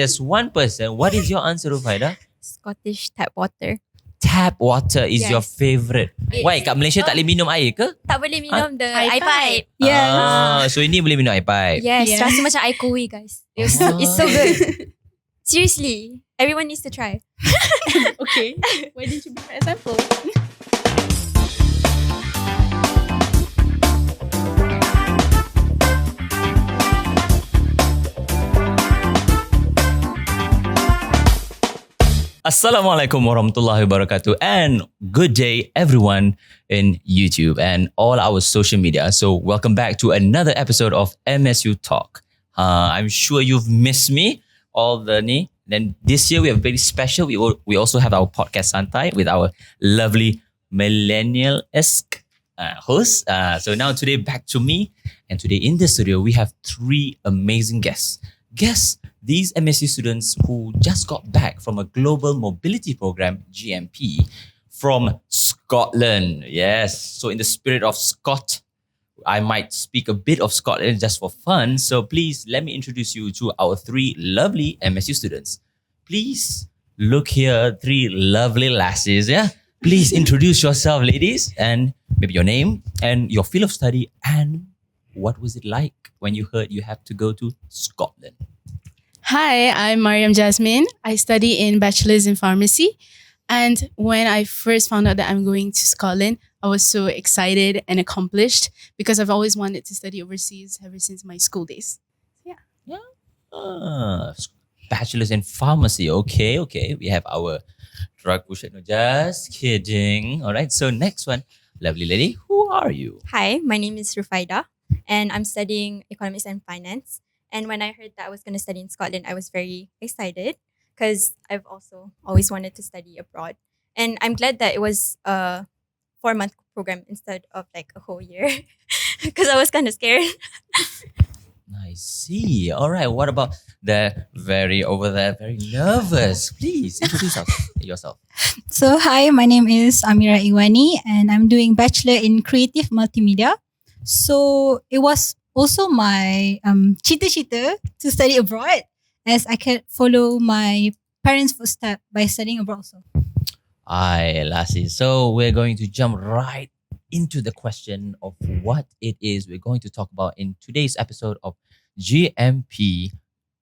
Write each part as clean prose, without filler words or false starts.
there's one person. What is your answer, Rufaydah? Scottish tap water. Tap water is Yes. your favourite. Why? Kat Malaysia tak boleh minum air ke? Tak boleh minum the Air air pipe. So ini boleh minum air pipe. Yes, Yeah. rasa macam air koi guys. It's so good. Seriously, everyone needs to try. Okay. Why didn't you bring an example? Assalamualaikum warahmatullahi wabarakatuh and good day everyone in YouTube and all our social media. So welcome back to another episode of MSU Talk. I'm sure you've missed me all the ni. Then this year we have very special. We also have our podcast Santai with our lovely millennial-esque host. So now today back to me, and today in the studio we have three amazing guests. These MSU students who just got back from a Global Mobility Programme, GMP, from Scotland. Yes, so in the spirit of Scott, I might speak a bit of Scotland just for fun. So please let me introduce you to our three lovely MSU students. Please look here, three lovely lasses. Yeah, please introduce yourself, ladies, and maybe your name and your field of study and what was it like when you heard you have to go to Scotland? Hi, I'm Mariam Jasmeen. I study in Bachelor's in Pharmacy. And when I first found out that I'm going to Scotland, I was so excited and accomplished because I've always wanted to study overseas ever since my school days. Bachelor's in Pharmacy. Okay. We have our drug pusher. No, just kidding. All right. So next one, lovely lady, who are you? Hi, my name is Rufaydah and I'm studying economics and finance. And when I heard that I was going to study in Scotland, I was very excited because I've also always wanted to study abroad. And I'm glad that it was a 4-month program instead of like a whole year because I was kind of scared. I see. All right. What about the very nervous? Please introduce yourself. So hi, my name is Ameerah Iwani and I'm doing Bachelor in Creative Multimedia. So it was also my cita-cita to study abroad as I can follow my parents' footsteps by studying abroad also. Aye, lassie. So we're going to jump right into the question of what it is we're going to talk about in today's episode of GMP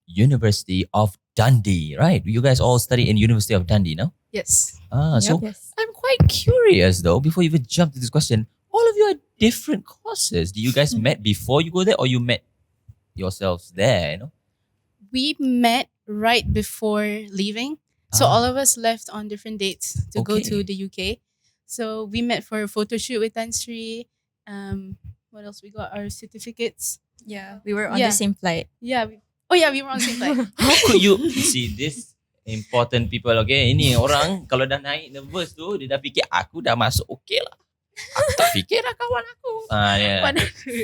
University of Dundee, right? You guys all study in University of Dundee, no? Yes. So Yes. I'm quite curious though, before you even jump to this question, all of you are different courses. Do you guys met before you go there or you met yourselves there, you know? We met right before leaving. So all of us left on different dates to go to the UK. So we met for a photo shoot with Tan Sri. What else? We got our certificates. Yeah, we were on Yeah. the same flight. Yeah. We were on the same flight. How could you see this important people? Okay, ini orang kalau dah naik nervous tu, dia dah fikir aku dah masuk okay lah. Aku tak fikir lah kawan aku.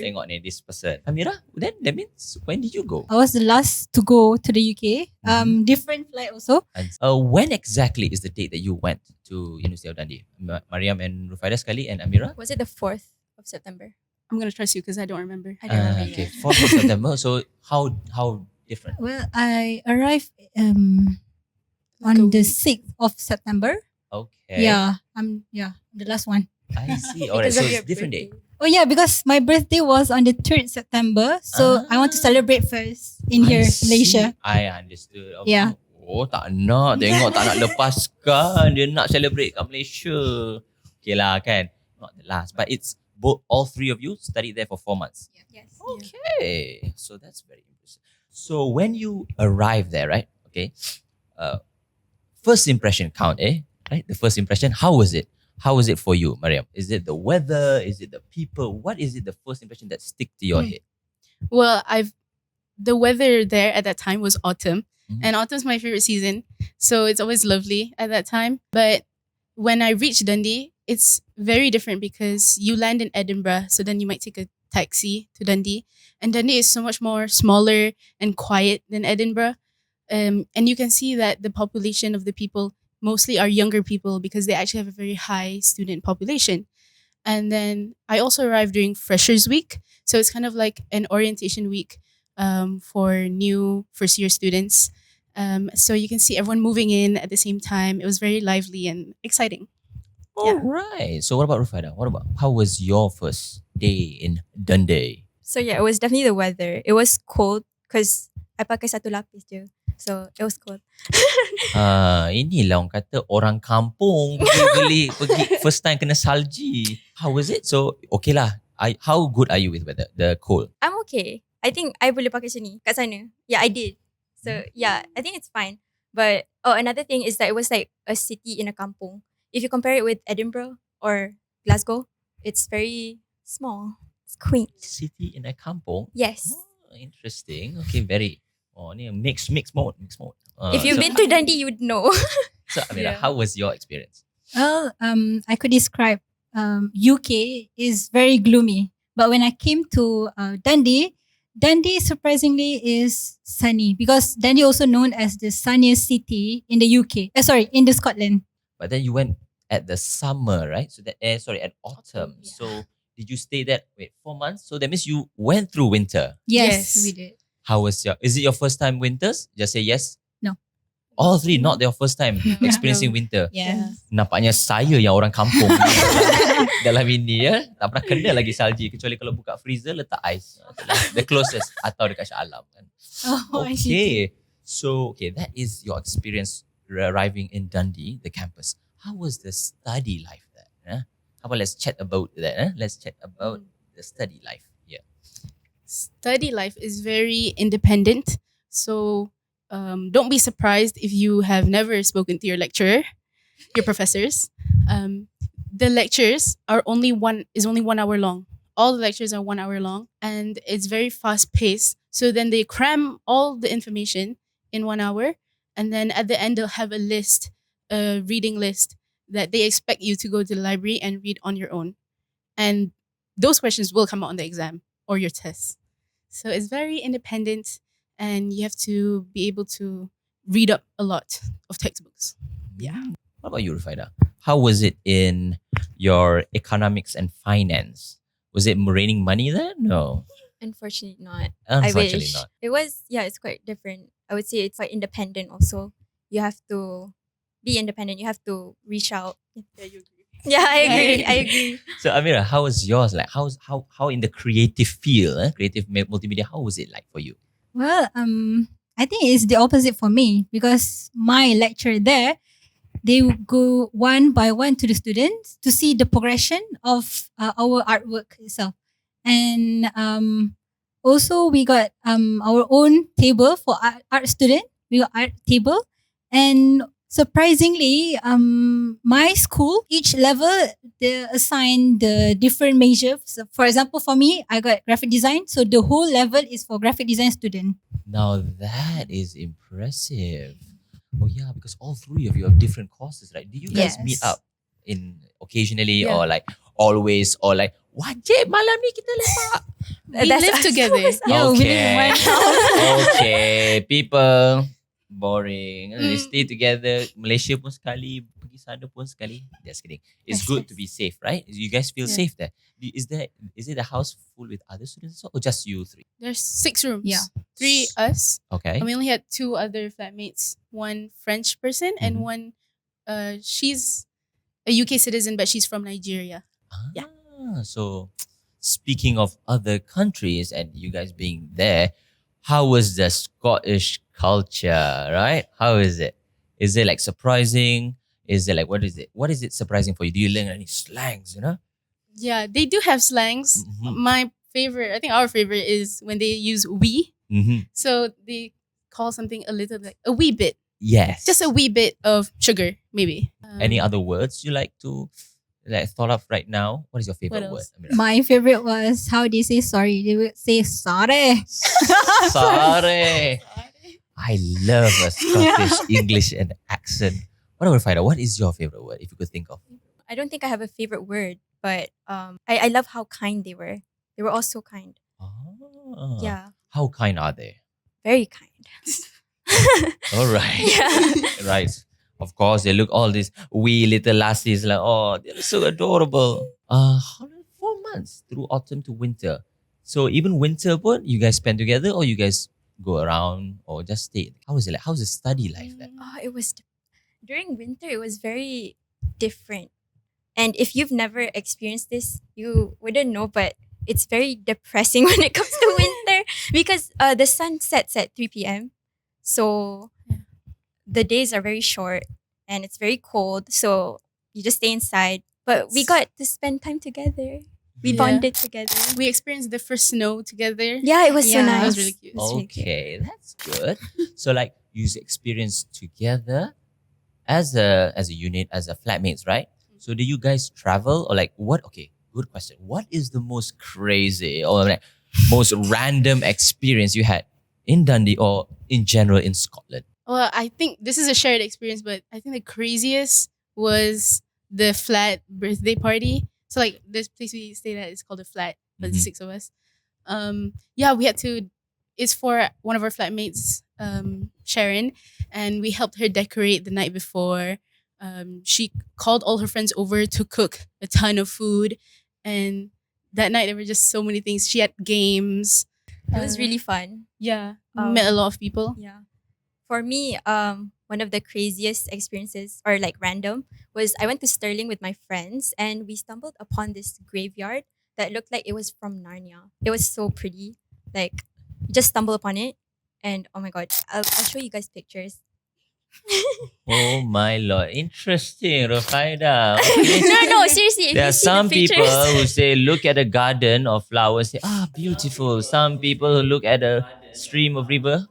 Tengok ni, this person. Ameerah, then that means when did you go? I was the last to go to the UK. Different flight also. And, when exactly is the date that you went to University of Dundee? Mariam and Rufaydah sekali and Ameerah? Was it the 4th of September? I'm going to trust you because I don't remember. I don't remember. Okay, 4th of September. So how different? Well, I arrived on the 6th of September. Okay. Yeah, I'm the last one. I see. Alright, Because so of your it's different day. birthday. Oh yeah, because my birthday was on the 3rd September. So I want to celebrate first in here, Malaysia. I understood. Okay. Yeah. Oh, tak nak. Tengok tak nak lepaskan. Dia nak celebrate kat Malaysia. Okay lah kan. Not the last. But it's all three of you studied there for 4 months. Yes. Okay. So that's very interesting. So when you arrive there, right? Okay. First impression count, right? The first impression, how was it? How was it for you, Mariam? Is it the weather? Is it the people? What is it the first impression that stick to your head? Well, the weather there at that time was autumn. Mhm. And autumn's my favorite season. So it's always lovely at that time. But when I reached Dundee, it's very different because you land in Edinburgh. So then you might take a taxi to Dundee. And Dundee is so much more smaller and quiet than Edinburgh. And you can see that the population of the people mostly are younger people because they actually have a very high student population. And then I also arrived during Freshers Week. So it's kind of like an orientation week for new first year students. So you can see everyone moving in at the same time. It was very lively and exciting. All right. So what about Rufaydah? How was your first day in Dundee? So yeah, it was definitely the weather. It was cold because I pakai satu lapis je. So it was cold. Inilah orang kata orang kampung pergi first time kena salji. How was it? So okay lah. How good are you with weather? The cold? I'm okay. I think I boleh pakai sini kat sana. Yeah, I did. So yeah, I think it's fine. But another thing is that it was like a city in a kampung. If you compare it with Edinburgh or Glasgow, it's very small. It's quaint. City in a kampung? Yes. Oh, interesting. Okay, very. Oh, ni mix mode. If you've been to Dundee, you would know. So Ameerah, how was your experience? Well, I could describe UK is very gloomy. But when I came to Dundee surprisingly is sunny because Dundee also known as the sunniest city in the UK. In the Scotland. But then you went at the summer, right? So at autumn. Yeah. So did you stay there? 4 months. So that means you went through winter. Yes, Yes. we did. How was is it your first time winters? Just say yes. No. All three, not your first time experiencing No. winter. Yes. Nampaknya saya yang orang kampung dalam ini ya. Tak pernah kena lagi salji kecuali kalau buka freezer letak ais. The closest atau dekat Shah Alam kan. Oh, I see. Okay. So that is your experience arriving in Dundee, the campus. How was the study life there? How about let's chat about that? Let's chat about the study life. Yeah. Study life is very independent. So don't be surprised if you have never spoken to your lecturer, your professors. The lectures are only 1 hour long. All the lectures are 1 hour long and it's very fast paced. So then they cram all the information in 1 hour. And then at the end, they'll have a reading list that they expect you to go to the library and read on your own. And those questions will come out on the exam or your test. So it's very independent and you have to be able to read up a lot of textbooks. Yeah. What about you, Rufaydah? How was it in your economics and finance? Was it raining money there? No. Unfortunately not. Unfortunately I wish. not. It was, it's quite different. I would say it's quite independent also. You have to be independent. You have to reach out. Yeah, you agree. Yeah, I agree. So Ameerah, how was yours? Like how in the creative field, creative multimedia, how was it like for you? Well, I think it's the opposite for me because my lecturer there, they would go one by one to the students to see the progression of our artwork itself. And also we got our own table for art student. We got art table. And surprisingly, my school, each level, they assign the different majors. So for example, for me, I got graphic design. So the whole level is for graphic design student. Now that is impressive. Oh yeah, because all three of you have different courses, right? Do you guys Yes. meet up in occasionally Yeah. or like always or like wajib malam ni kita lepak? We That's live us. together. Yeah, we live in one house. Okay, people boring. They stay together. Malaysia pun sekali, pergi sana pun sekali. Just kidding. It's Yes, good yes. to be safe, right? You guys feel Yeah. safe there. Is it a house full with other students or just you three? There's 6 rooms. Yeah. 3 us. Okay. And we only had 2 other flatmates. One French person and Mhm. one, she's a UK citizen, but she's from Nigeria. Yeah. So speaking of other countries and you guys being there, how was the Scottish culture, right? How is it? Is it like surprising? Is it like, what is it? What is it surprising for you? Do you learn any slangs, Yeah, they do have slangs. Mhm. My favorite, I think our favorite is when they use we. Mm-hmm. So they call something a little like a wee bit, Yes. just a wee bit of sugar, maybe. Any other words you like to thought of right now? What is your favorite word? else? Ameerah? My favorite was how they say sorry. They would say sorry. Sorry. I love a Scottish English and accent. What about Rufaydah? What is your favorite word if you could think of? I don't think I have a favorite word, but I love how kind they were. They were all so kind. Oh. Yeah, How kind are they? very kind. All right. Yeah. Right. Of course, they look all these wee little lassies like, oh, they're so adorable. 4 months through autumn to winter. So even winter pun, you guys spend together or you guys go around or just stay? How was it like? How's the study life there? Oh, it was during winter. It was very different, and if you've never experienced this, you wouldn't know. But it's very depressing when it comes to winter because the sun sets at 3 p.m. So the days are very short and it's very cold. So you just stay inside. But we got to spend time together. We Yeah. bonded together. We experienced the first snow together. Yeah, it was so Yeah. nice. That was really cute. It was really cute. Okay, that's good. So like you experienced together as a unit, as a flatmates, right? So do you guys travel or like what? Okay, good question. What is the most crazy or like most random experience you had in Dundee or in general in Scotland? Well, I think this is a shared experience, but I think the craziest was the flat birthday party. So like this place we stayed at is called the Flat, but Mhm. 6 of us. Yeah, we had to. It's for one of our flatmates, Sharon, and we helped her decorate the night before. She called all her friends over to cook a ton of food, and that night there were just so many things. She had games. It was really fun. Yeah, Um, met a lot of people. Yeah. For me, one of the craziest experiences or like random was I went to Stirling with my friends and we stumbled upon this graveyard that looked like it was from Narnia. It was so pretty. Like you just stumble upon it and oh my god, I'll show you guys pictures. Oh my lord, interesting, Rufaydah. No, seriously. If There you are see the some people pictures- who say, look at a garden of flowers, say, beautiful. Some people who look at a stream of river,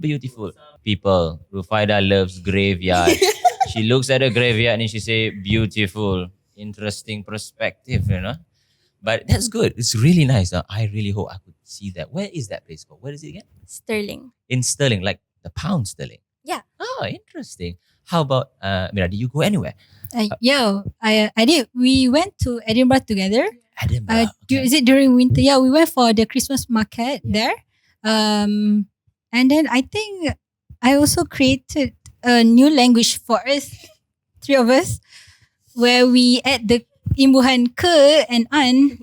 beautiful. People, Rufaydah loves graveyard. She looks at a graveyard and she say, beautiful, interesting perspective, you know. But that's good. It's really nice. I really hope I could see that. Where is that place called? Where is it again? Stirling. In Stirling, like the pound sterling. Yeah. Oh, interesting. How about Ameerah? Did you go anywhere? Yeah, I did. We went to Edinburgh together. Edinburgh. Is it during winter? Yeah, we went for the Christmas market there. And then I think I also created a new language for us, three of us, where we add the imbuhan ke and an,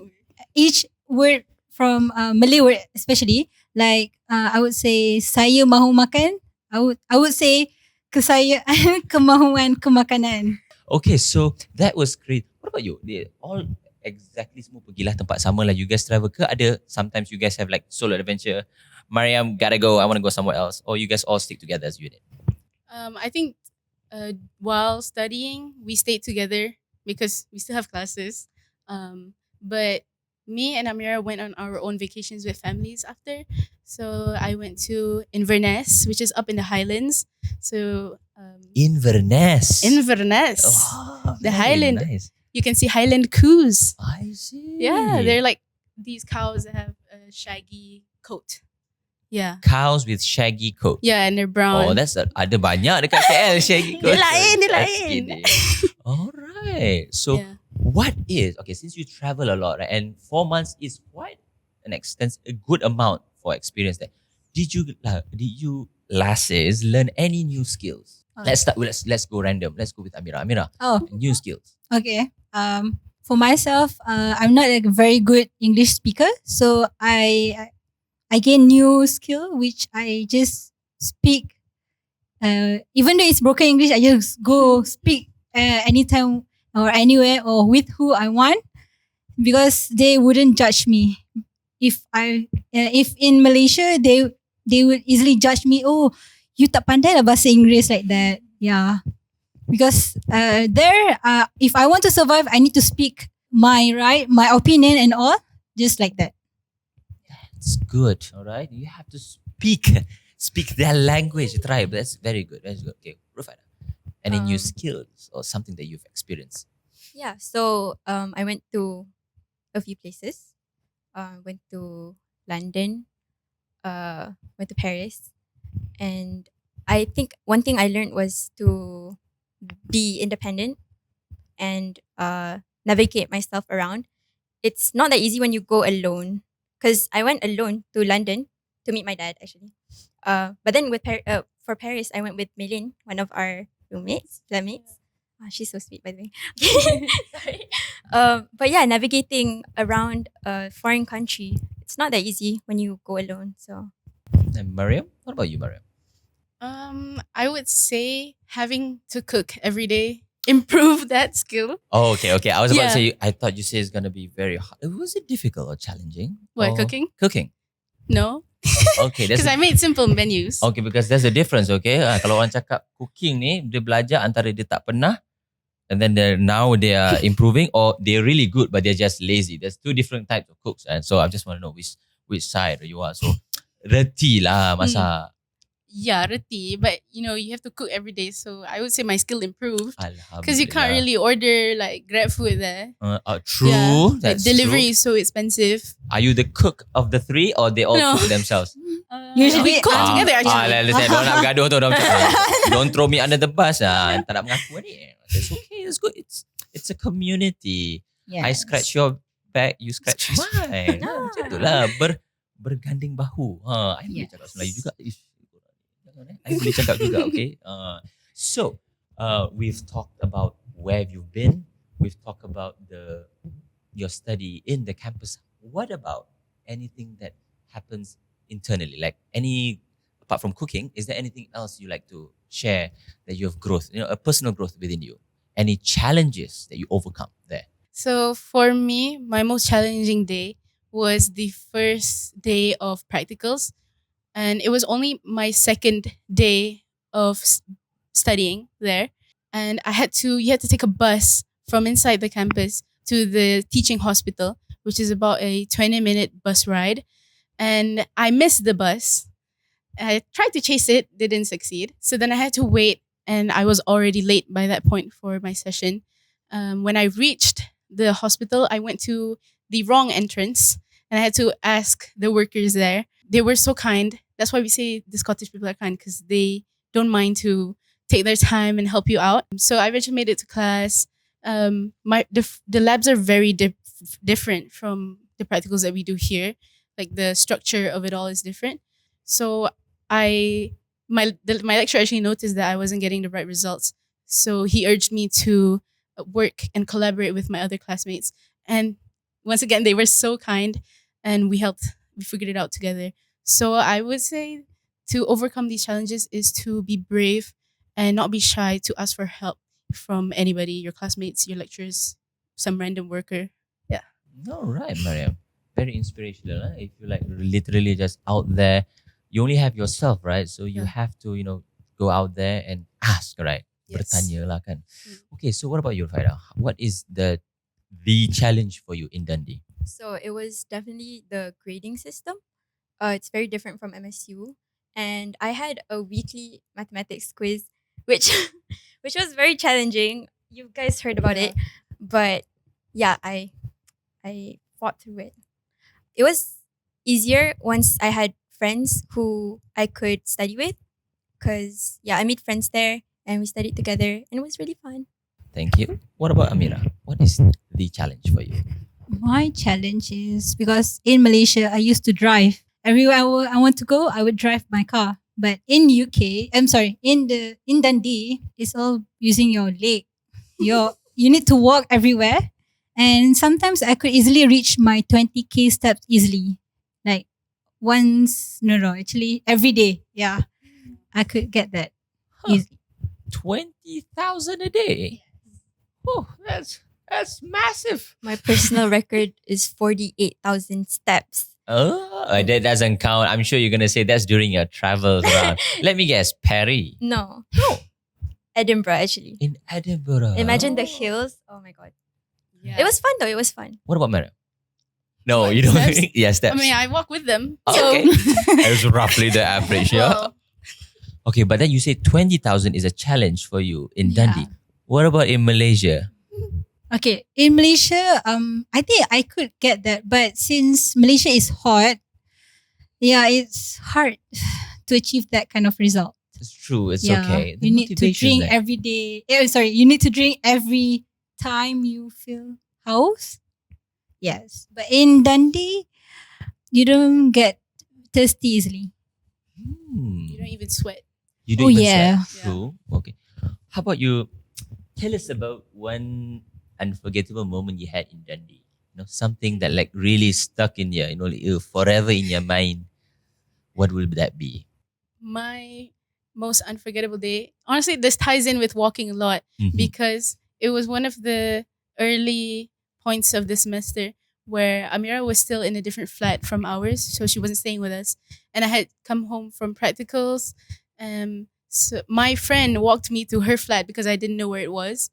each word from Malay word especially. Like I would say saya mahu makan. I would say kesayaan kemahuan kemakanan. Okay, so that was great. What about you? They all exactly semua pergilah tempat sama lah. You guys travel ke? Ada sometimes you guys have like solo adventure. Mariam gotta go. I want to go somewhere else. Or you guys all stick together as a unit. I think while studying, we stayed together because we still have classes. But me and Ameerah went on our own vacations with families after. So I went to Inverness, which is up in the Highlands. So Inverness. Inverness, Oh, the very Highland. Nice. You can see Highland coos. I see. Yeah, they're like these cows that have a shaggy coat. Yeah. cows with shaggy coat. Yeah, and they're brown. Oh, ada banyak dekat KL shaggy coat. Dia lain, dia Just lain. kidding. Alright. So Yeah. what is okay? Since you travel a lot, right, and 4 months is quite a good amount for experience. There, did you lasses learn any new skills? Let's start. Let's go random. Let's go with Ameerah. Ameerah, Oh, new skills. okay. For myself, I'm not a very good English speaker, so I gain new skill which I just speak. Even though it's broken English, I just go speak anytime or anywhere or with who I want because they wouldn't judge me. If in Malaysia they would easily judge me. Oh, you tak pandai lah bahasa Inggeris like that. Yeah. Because if I want to survive, I need to speak my opinion and all, just like that. It's good. All right, you have to speak their language. Try. That's very good. That's good. Okay, Rufaydah. Any new skills or something that you've experienced? Yeah, so I went to a few places. Went to London, went to Paris, and I think one thing I learned was to be independent and navigate myself around. It's not that easy when you go alone because I went alone to London to meet my dad actually. But then for Paris, I went with Mylene, one of our flatmates. Oh, she's so sweet, by the way. Sorry. But yeah, navigating around a foreign country, it's not that easy when you go alone. So And Mariam, what about you, Mariam? I would say having to cook every day improve that skill. Oh, okay. I was about to Yeah. say, I thought you said it's gonna be very hard. Was it difficult or challenging? What, Or- cooking? Cooking. No, Okay, that's because I made simple menus. okay because there's a difference. Okay, kalau orang cakap cooking ni, dia belajar antara dia tak pernah, and then now they are improving, or they're really good but they're just lazy. There's two different types of cooks, and so I just want to know which side you are. So reti lah masak. Yeah, reti, but you have to cook every day. So I would say my skill improved Alhamdulillah. because you can't really order like Grab food there. True. Yeah, That's delivery true. is so expensive. Are you the cook of the three, or they all No. cook themselves? we Usually- cook together actually. Listen, don't nak gaduh tu. Don't throw me under the bus. Tak nak mengaku ni. It's okay. It's good. It's a community. I scratch your back, you scratch mine. Macam tu lah. Berganding bahu. I boleh cakap Melayu juga. Ish, jangan, I boleh cakap juga, okay? So, we've talked about where you've been. We've talked about your study in the campus. What about anything that happens internally? Like apart from cooking, is there anything else you like to share that you have growth, a personal growth within you? Any challenges that you overcome there? So for me, my most challenging day was the first day of practicals. And it was only my second day of studying there. And you had to take a bus from inside the campus to the teaching hospital, which is about a 20-minute bus ride. And I missed the bus. I tried to chase it, didn't succeed. So then I had to wait, and I was already late by that point for my session. When I reached the hospital, I went to the wrong entrance, and I had to ask the workers there. They were so kind. That's why we say the Scottish people are kind, because they don't mind to take their time and help you out. So I eventually made it to class. The labs are very different from the practicals that we do here. Like the structure of it all is different. So my lecturer actually noticed that I wasn't getting the right results. So he urged me to work and collaborate with my other classmates. And once again, they were so kind, and we figured it out together. So I would say to overcome these challenges is to be brave and not be shy to ask for help from anybody, your classmates, your lecturers, some random worker. Yeah. All right, Mariam. Very inspirational. If you like literally just out there, you only have yourself, right? So you have to, go out there and ask, right? Yes. Bertanya lah kan. Okay, so what about you, Rufaydah? What is the challenge for you in Dundee? So it was definitely the grading system. It's very different from MSU. And I had a weekly mathematics quiz, which was very challenging. You guys heard about it. But yeah, I fought through it. It was easier once I had friends who I could study with. Because I made friends there and we studied together, and it was really fun. Thank you. What about Ameerah? What is the challenge for you? My challenge is because in Malaysia, I used to drive. Everywhere I want to go, I would drive my car. But in in Dundee, it's all using your leg. You need to walk everywhere. And sometimes I could easily reach my 20k steps easily. Like actually every day. Yeah, I could get that easily. 20,000 a day? Oh, that's massive. My personal record is 48,000 steps. Oh, that doesn't count. I'm sure you're going to say that's during your travels around. Let me guess, Paris. No. No. Edinburgh, actually. In Edinburgh. Imagine the hills. Oh my God. Yeah. It was fun though. It was fun. What about Mariam? No, What, you don't. steps? Yeah, steps. I mean, I walk with them. Okay. So That's roughly the average, yeah? well, Okay, but then you say 20,000 is a challenge for you in Yeah. Dundee. What about in Malaysia? Okay, in Malaysia, I think I could get that, but since Malaysia is hot, it's hard to achieve that kind of result. It's true, it's Yeah, okay. The you need to motivation drink there. every day. You need to drink every time you feel house. Yes, but in Dundee, you don't get thirsty easily. you don't even sweat. You Oh, do even yeah. sweat. True. Okay. How about you? Tell us about one unforgettable moment you had in Dundee. Something that like really stuck in your, like, forever in your mind. what will that be? My most unforgettable day. Honestly, this ties in with walking a lot Mhm. because it was one of the early points of the semester where Ameerah was still in a different flat from ours, so she wasn't staying with us, and I had come home from practicals. So my friend walked me to her flat because I didn't know where it was,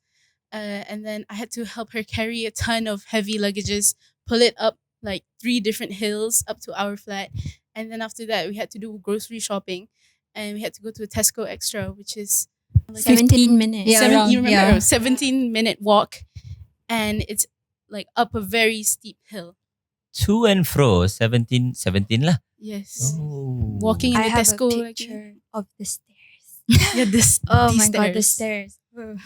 and then I had to help her carry a ton of heavy luggages, pull it up like 3 different hills up to our flat, and then after that we had to do grocery shopping, and we had to go to a Tesco Extra, which is like 17 minutes. Yeah, around, you remember? yeah. 17-minute walk, and it's like up a very steep hill. To and fro, 17 lah. Yes. Oh. Walking in I the have Tesco. a like- picture of the stairs. yeah, this. Oh these my god, the stairs. Ugh.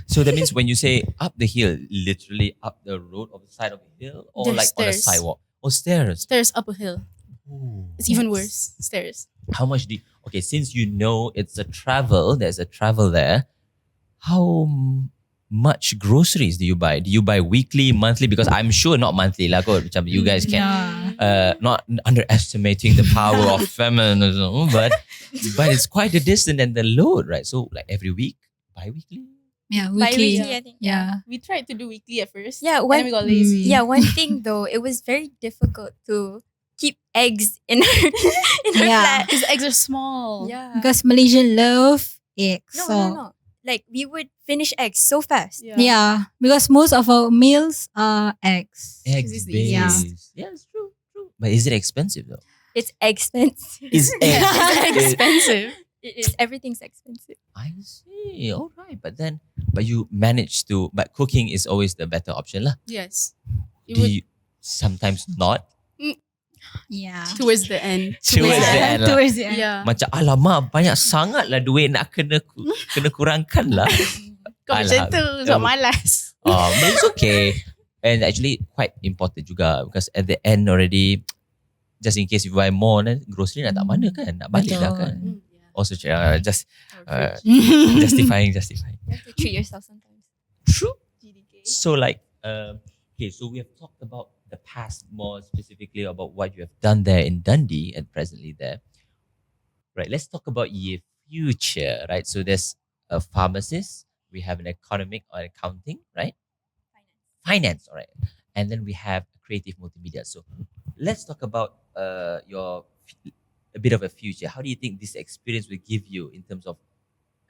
So that means when you say up the hill, literally up the road or the side of the hill, or There's like on a stairs. sidewalk or stairs. Stairs up a hill. Ooh. It's even Yes. worse. Stairs. How much do you, okay, since you know it's a travel, there's a travel there, how much groceries do you buy? Do you buy weekly, monthly? Because I'm sure not monthly lah kot. Macam you guys can Yeah. not underestimating the power of feminism, but it's quite a distance and the load, right? So like every week, bi-weekly? Yeah, weekly. Bi-weekly, I think. Yeah. We tried to do weekly at first. Yeah, and one- then we got lazy. Yeah, one thing though, it was very difficult to keep eggs in her Yeah. flat. Because eggs are small. Yeah. Because Malaysian love eggs. No. Like we would finish eggs so fast. Yeah, because most of our meals are eggs. Eggs it's the based. easiest. Yeah, it's true. But is it expensive though? It's expensive. Is egg It's expensive. It is. Everything's expensive. I see. All right. But you manage to, but cooking is always the better option lah. Yes. It Do would you sometimes not? Yeah. towards the end. Towards the end lah. Towards the end. Yeah. Macam alamak banyak sangat lah duit nak kena kurangkan lah. Kau macam tu. So malas. But it's okay. And actually quite important juga because at the end already, just in case you buy more, then grocery nak tak mana kan? Nak balik dah kan? Mm, yeah. Also just Our justifying. You have to treat yourself sometimes. True. GDK. So like, okay, so we have talked about the past more specifically about what you have done there in Dundee and presently there. Right, let's talk about your future, right? So there's a pharmacist, we have an economic or accounting, right? Finance, all right. And then we have creative multimedia. So let's talk about a bit of a future. How do you think this experience will give you in terms of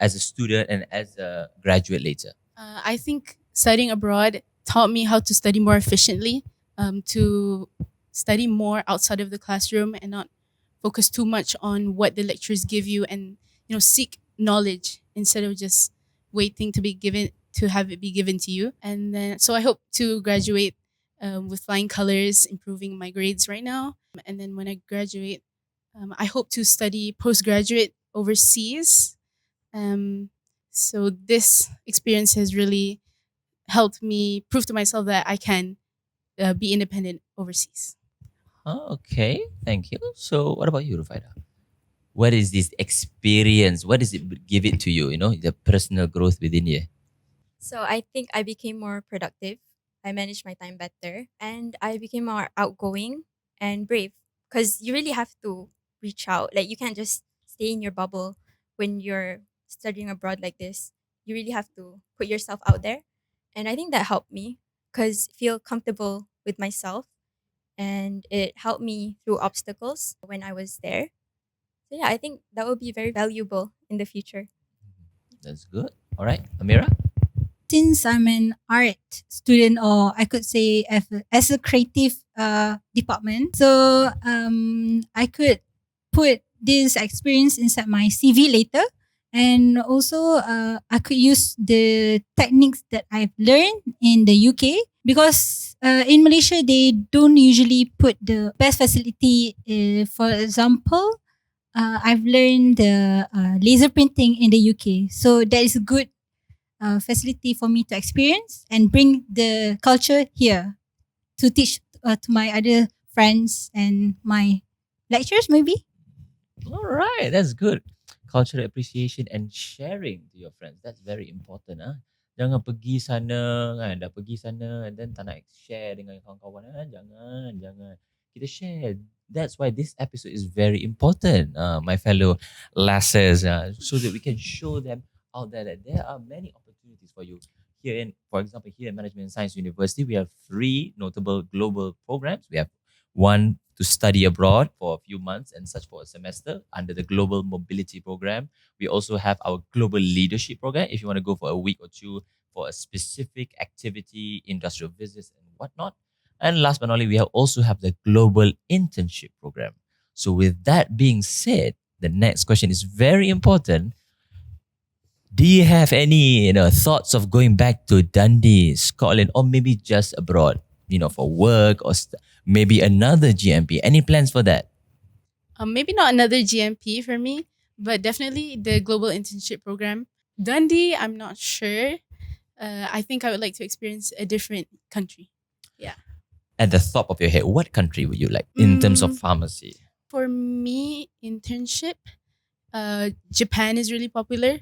as a student and as a graduate later? I think studying abroad taught me how to study more efficiently, to study more outside of the classroom and not focus too much on what the lecturers give you, and seek knowledge instead of just waiting to have it be given to you. And then so I hope to graduate with flying colors, improving my grades right now. And then when I graduate, I hope to study postgraduate overseas. So this experience has really helped me prove to myself that I can be independent overseas. Okay, thank you. So what about you, Rufaydah? What is this experience? What does it give it to you? The personal growth within you. So I think I became more productive. I managed my time better, and I became more outgoing and brave because you really have to reach out. Like you can't just stay in your bubble when you're studying abroad like this. You really have to put yourself out there. And I think that helped me because feel comfortable with myself, and it helped me through obstacles when I was there. So yeah, I think that will be very valuable in the future. That's good. All right, Ameerah? Since I'm an art student, or I could say as a creative department, so I could put this experience inside my CV later, and also I could use the techniques that I've learned in the UK, because in Malaysia they don't usually put the best facility. For example, I've learned the laser printing in the UK, so that is a good facility for me to experience and bring the culture here to teach to my other friends and my lecturers maybe. All right, that's good. Cultural appreciation and sharing to your friends. That's very important. Jangan pergi sana kan, dah pergi sana and then tak nak share dengan kawan-kawan. Jangan. Kita share That's why this episode is very important, my fellow lasses, so that we can show them out there that there are many opportunities for you. Here in, for example, here at Management and Science University, we have three notable global programs. We have one to study abroad for a few months and such for a semester under the Global Mobility Program. We also have our Global Leadership Program if you want to go for a week or two for a specific activity, industrial visits, and whatnot. And last but not least, we also have the Global Internship Program. So, with that being said, the next question is very important. Do you have any thoughts of going back to Dundee, Scotland, or maybe just abroad? For work or maybe another GMP. Any plans for that? Maybe not another GMP for me, but definitely the global internship program. Dundee, I'm not sure. I think I would like to experience a different country. Yeah. At the top of your head, what country would you like in terms of pharmacy? For me, internship, Japan is really popular.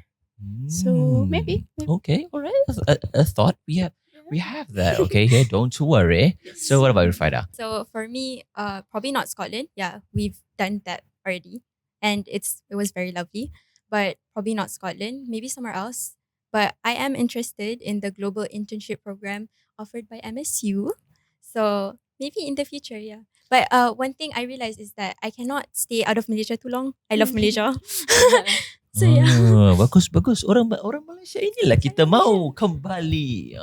So maybe. Okay, all right. A thought. We have that. Okay, here, don't you worry. Yes. So what about Rufaydah? So for me, probably not Scotland. Yeah, we've done that already, and it was very lovely. But probably not Scotland. Maybe somewhere else. But I am interested in the global internship program offered by MSU. So maybe in the future, yeah. But one thing I realized is that I cannot stay out of Malaysia too long. I love Malaysia. So yeah. Bagus. Orang Malaysia inilah kita mau kembali.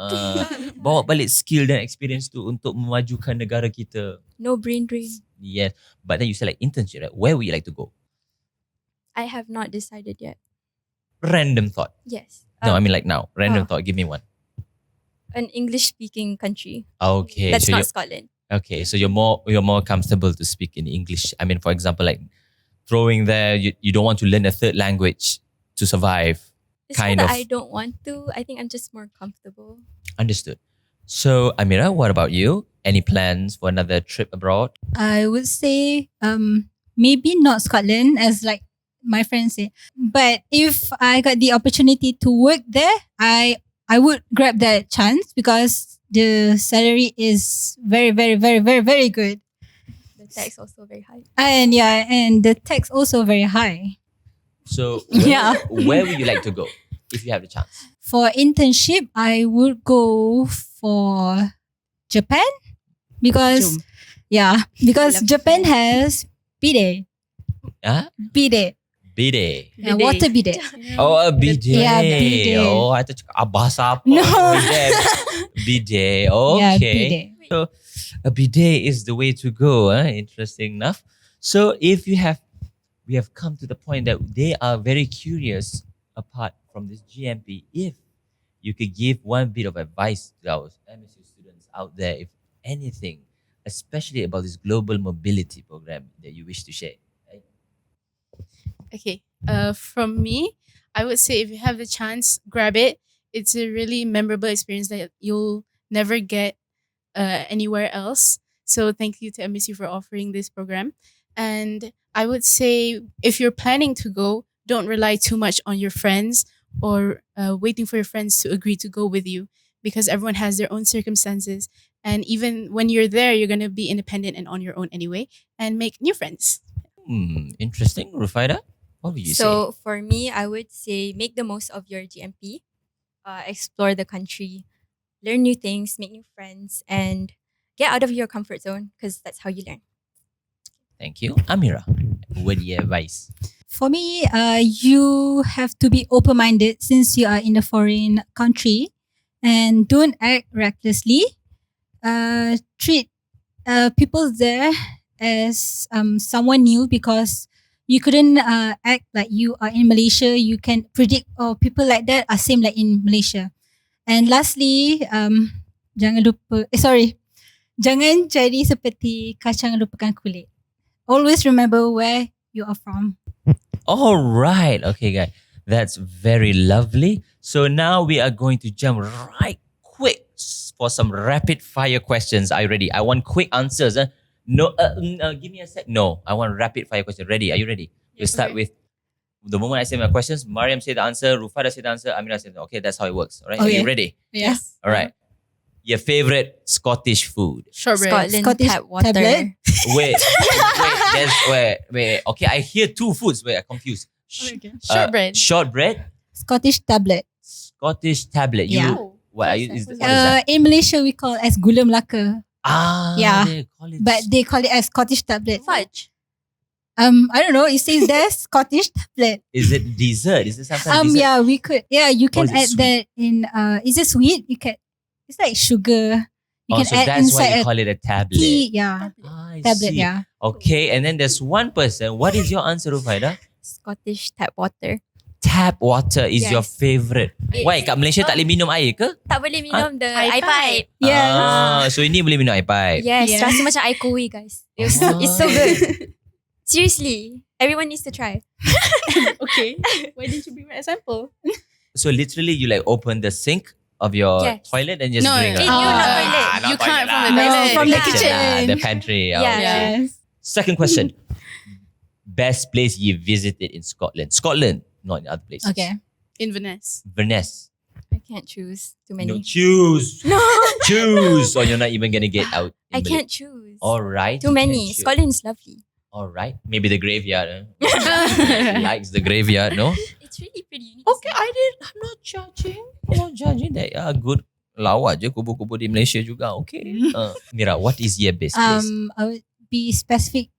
Bawa balik skill dan experience tu untuk memajukan negara kita. No brain drain. Yes. But then you said like internship, right? Where would you like to go? I have not decided yet. Random thought. Yes. No, I mean like now. Random thought. Give me one. An English-speaking country. Okay. That's so not Scotland. Okay, so you're more comfortable to speak in English. I mean, for example, like throwing there, you don't want to learn a third language to survive. It's kind not of. that I don't want to. I think I'm just more comfortable. Understood. So, Ameerah, what about you? Any plans for another trip abroad? I would say maybe not Scotland, as like my friends say. But if I got the opportunity to work there, I would grab that chance because the salary is very, very, very, very, very good. The tax also very high. And the tax also very high. So, Yeah. where would you like to go if you have the chance? For internship, I would go for Japan because because Love Japan Japan. has bidet. Huh? Bidet. Bidet. Yeah, water bidet. Oh, a bidet. Yeah, bidet. Oh, I thought bahasa apa? No. Bidet. Bidet. Yeah, Okay. bidet. So a bidet is the way to go. Interesting enough. So if we have come to the point that they are very curious apart from this GMP, if you could give one bit of advice to our MSU students out there, if anything, especially about this global mobility program that you wish to share. Right? Okay. From me, I would say if you have the chance, grab it. It's a really memorable experience that you'll never get anywhere else. So thank you to MSU for offering this program. And I would say if you're planning to go, don't rely too much on your friends or waiting for your friends to agree to go with you because everyone has their own circumstances. And even when you're there, you're going to be independent and on your own anyway and make new friends. Interesting. Rufaydah, what would you say? So for me, I would say make the most of your GMP, explore the country, learn new things, make new friends, and get out of your comfort zone because that's how you learn. Thank you. Ameerah, what do you advise? For me, you have to be open-minded since you are in a foreign country and don't act recklessly. Treat people there as someone new because you couldn't act like you are in Malaysia. You can predict people like that are same like in Malaysia. And lastly, jangan jadi seperti kacang lupakan kulit. Always remember where you are from. All right. Okay, guys. That's very lovely. So now we are going to jump right quick for some rapid fire questions. Are you ready? I want quick answers. No, give me a sec. No, I want rapid fire questions. Ready? Are you ready? We'll start with the moment I say my questions. Mariam say the answer. Rufaydah say the answer. Ameerah say the answer. Okay, that's how it works. All right. Are Okay. you ready? Yeah. All right. Your favorite Scottish food. Shortbread. Scotland Scottish tap water. tablet. Wait. Okay, I hear two foods. Wait, I'm confused. Shortbread. Shortbread, Scottish tablet. Scottish tablet. Yeah. What are you? What is What's that? In Malaysia, we call it as gula Melaka. Yeah. They call it But they call it as Scottish tablet. Fudge. I don't know. It says there Scottish tablet. Is it dessert? Is it something dessert? Yeah, we could. Yeah, you can Or is it add sweet? that in. Is it sweet? You can. It's like sugar. You can so add that's why inside you a call it a tablet. tea. Yeah, I tablet. see. Yeah. Okay, and then there's one person. What is your answer, Rufaydah? Scottish tap water. Tap water is your Yes. favorite. It's- Why? Kat Malaysia tak boleh minum air ke? Tak boleh minum the Air air pipe. Yeah. So ini boleh minum air pipe. Yes, Yeah. rasa macam air kuih guys. It's so good. Seriously, everyone needs to try. Okay. Why didn't you bring me a sample? So literally you like open the sink of your Yes. toilet and just No, drink. no. Not toilet. not You can't toilet from lah. the No, toilet. from the lah, kitchen. the pantry. Yeah. Okay. Yes. Second question. Best place you visited in Scotland? Scotland, not in other places. Okay. Inverness. Inverness. I can't choose too No, many. choose. No, Choose. Or you're not even going to get out. in I Malay. can't choose. All right. Too you many. can choose. Scotland is lovely. All right. Maybe the graveyard. He likes the graveyard, no? It's really pretty. You need Okay, I'm not judging. I'm not judging that. Yeah, good. Lawa je kubur-kubur di Malaysia juga. Okay. Mira, what is your best place? I would be specific.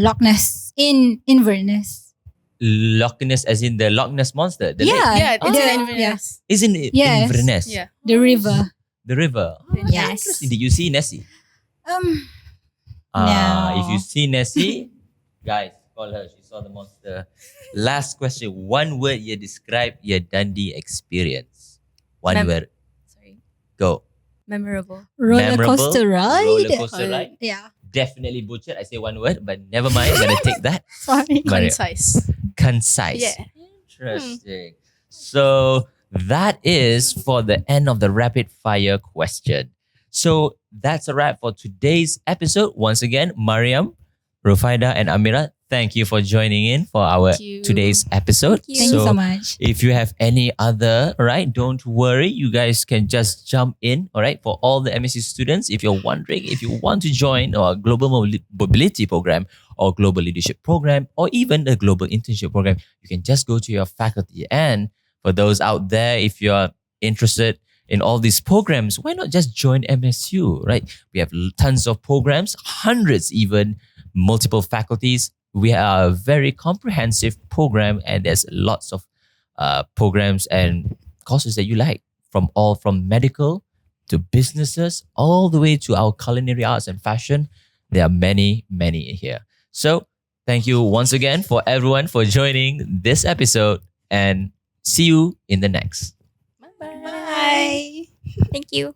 Loch Ness in Inverness. Loch Ness as in the Loch Ness monster. The lake. Yeah, it's the- in Inverness. Isn't it Yes. Inverness? Yeah. The river. The river. Yes. Interesting. Did you see Nessie? No. If you see Nessie, guys, call her. She saw the monster. Last question. One word you describe your Dundee experience. One Mem- word. Sorry. Go. Memorable. Roller Memorable, coaster ride. Roller coaster ride. Yeah. Definitely butchered. I say one word, but never mind. I'm gonna take that. Sorry. Mariam. Concise. Concise. Yeah. Interesting. So that is for the end of the rapid fire question. So that's a wrap for today's episode. Once again, Mariam, Rufaydah, and Ameerah, thank you for joining in for our Thank you. today's episode. Thank Thank you so much. If you have any other, right, don't worry. You guys can just jump in, all right, for all the MSU students. If you're wondering if you want to join our Global Mobility Program or Global Leadership Program or even the Global Internship Program, you can just go to your faculty. And for those out there, if you're interested in all these programs, why not just join MSU, right? We have tons of programs, hundreds even, multiple faculties. We are a very comprehensive program and there's lots of programs and courses that you like from medical to businesses, all the way to our culinary arts and fashion. There are many, many here. So thank you once again for everyone for joining this episode and see you in the next. Bye-bye. Bye. Thank you.